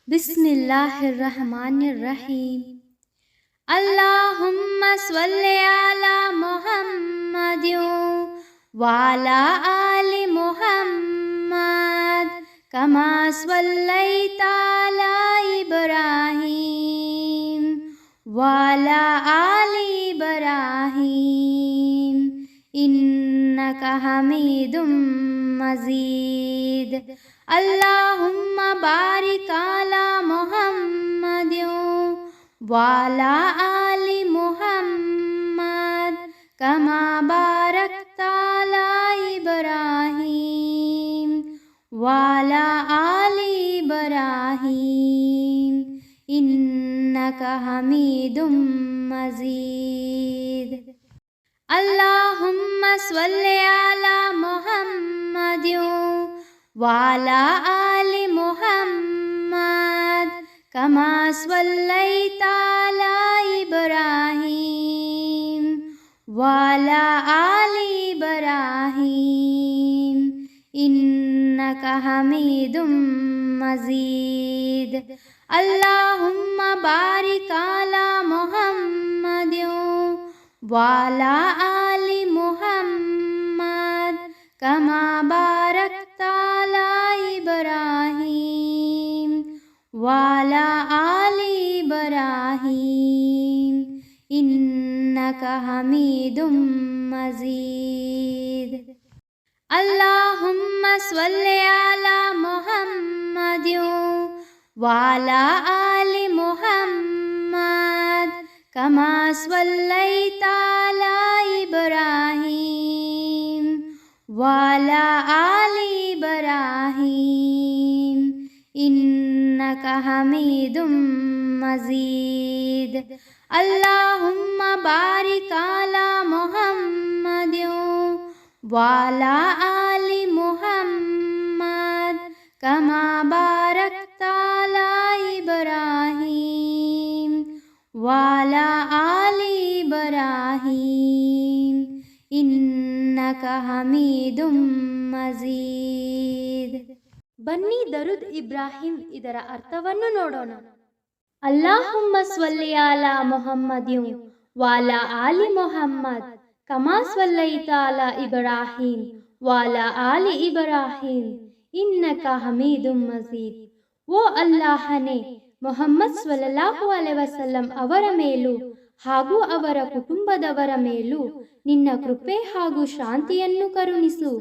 बिस्मिल्लाहिर्रहमानिर्रहीम। अल्लाहुम्मा स्वल्ली अला मुहम्मदिन वाला आलि मुहम्मद कमा स्वल्लैता अला इब्राहीम वाला आलि इब्राहीम इन्नका हमीदुम मजीद। अल्लाहुम्मा बारिक अला मुहम्मदिन वाला आलि मुहम्मद कमा बारकता अला इब्राहीम वाला आलि इब्राहीम इन्नका हमीदुम मजीद। अल्लाहुम्मा स्वल्ली अला मुहम्मदिन वाला आलि मुहम्मद कमा स्वल्लैता अला इब्राहीम वाला आलि इब्राहीम इन्नका हमीदुम मजीद। अल्लाहुम्मा बारिक अला मुहम्मदिन वाला आलि मुहम्मद कमा बारकता अला इब्राहीम वाला आलि इब्राहीम इन्नका हमीदुम मजीद। अल्लाहुम्मा स्वल्ली अला मुहम्मदिन वाला आलि मुहम्मद कमा स्वल्लैता अला इब्राहीम वाला आलि इब्राहीम इन्नका हमीदुम मजीद। अल्लाहुम्मा बारिक अला मुहम्मदिन वाला आलि मुहम्मद कमा बारकता अला इब्राहीम वाला आलि इब्राहीम इन्नका हमीदुम मजीद। ಬನ್ನಿ ದರುದ್ ಇಬ್ರಾಹಿಂ ಇದರ ಅರ್ಥವನ್ನು ನೋಡೋಣ. ಅಲ್ಲಾಹುಮ್ಮ ಸ್ವಲ್ಲಿ ಅಲಾ ಮುಹಮ್ಮದಿನ್ ವಾಲಾ ಆಲಿ ಮುಹಮ್ಮದ್ ಕಮಾ ಸ್ವಲ್ಲೈತಾ ಅಲಾ ಇಬ್ರಾಹಿಂ ವಾಲಾ ಆಲಿ ಇಬ್ರಾಹಿಂ ಇನ್ನಕ ಹಮೀದುಂ ಮಜೀದ್. ಓ ಅಲ್ಲಾಹನೇ, ಮುಹಮ್ಮದ್ ಸ್ವಲ್ಲಲ್ಲಾಹು ಅಲೈಹಿ ವಸಲ್ಲಂ ಅವರ ಮೇಲೂ ಹಾಗೂ ಅವರ ಕುಟುಂಬದವರ ಮೇಲೂ ನಿನ್ನ ಕೃಪೆ ಹಾಗೂ ಶಾಂತಿಯನ್ನು ಕರುಣಿಸು.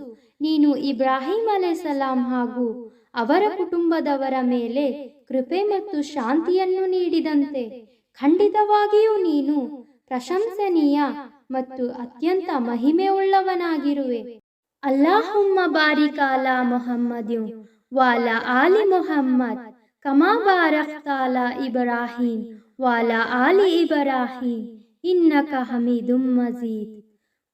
ನೀನು ಇಬ್ರಾಹಿಂ ಅಲೈಹಿಸ್ಸಲಾಂ ಹಾಗೂ ಅವರ ಕುಟುಂಬದವರ ಮೇಲೆ ಕೃಪೆ ಮತ್ತು ಶಾಂತಿಯನ್ನು ನೀಡಿದಂತೆ ಖಂಡಿತವಾಗಿಯೂ ನೀನು ಪ್ರಶಂಸನೀಯ ಮತ್ತು ಅತ್ಯಂತ ಮಹಿಮೆಯುಳ್ಳವನಾಗಿರುವೆ. ಅಲ್ಲಾಹುಮ್ಮ ಬಾರಿಕ ಅಲಾ ಮುಹಮ್ಮದಿನ್ ವಾಲಾ ಆಲಿ ಮುಹಮ್ಮದ್ ಕಮಾ ಬಾರಕ್ತಾ ಅಲಾ ಇಬ್ರಾಹಿಂ ವಾಲಾ ಆಲಿ ಇಬ್ರಾಹಿಂ ಇನ್ನಕ ಹಮೀದುಂ ಮಜೀದ್.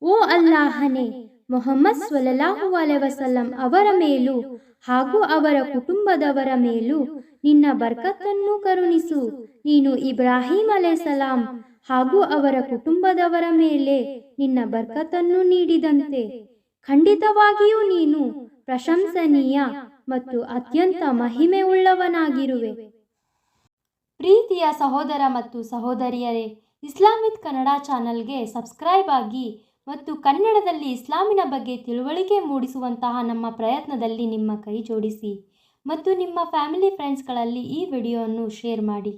ಓ ಅಲ್ಲಾಹನೇ, ಮುಹಮ್ಮದ್ ಸ್ವಲ್ಲಲ್ಲಾಹು ಅಲೈಹಿ ವಸಲ್ಲಂ ಅವರ ಮೇಲೂ ಹಾಗೂ ಅವರ ಕುಟುಂಬದವರ ಮೇಲೂ ನಿನ್ನ ಬರ್ಕತ್ತನ್ನು ಕರುಣಿಸು. ನೀನು ಇಬ್ರಾಹಿಂ ಅಲೈಹಿಸ್ಸಲಾಂ ಹಾಗೂ ಅವರ ಕುಟುಂಬದವರ ಮೇಲೆ ನಿನ್ನ ಬರ್ಕತ್ತನ್ನು ನೀಡಿದಂತೆ ಖಂಡಿತವಾಗಿಯೂ ನೀನು ಪ್ರಶಂಸನೀಯ ಮತ್ತು ಅತ್ಯಂತ ಮಹಿಮೆಯುಳ್ಳವನಾಗಿರುವೆ. ಪ್ರೀತಿಯ ಸಹೋದರ ಮತ್ತು ಸಹೋದರಿಯರೇ, ಇಸ್ಲಾಮಿಕ್ ಕನ್ನಡ ಚಾನಲ್ಗೆ ಸಬ್ಸ್ಕ್ರೈಬ್ ಆಗಿ ಮತ್ತು ಕನ್ನಡದಲ್ಲಿ ಇಸ್ಲಾಮಿನ ಬಗ್ಗೆ ತಿಳುವಳಿಕೆ ಮೂಡಿಸುವಂತಹ ನಮ್ಮ ಪ್ರಯತ್ನದಲ್ಲಿ ನಿಮ್ಮ ಕೈ ಜೋಡಿಸಿ ಮತ್ತು ನಿಮ್ಮ ಫ್ಯಾಮಿಲಿ ಫ್ರೆಂಡ್ಸ್ಗಳಲ್ಲಿ ಈ ವಿಡಿಯೋವನ್ನು ಶೇರ್ ಮಾಡಿ.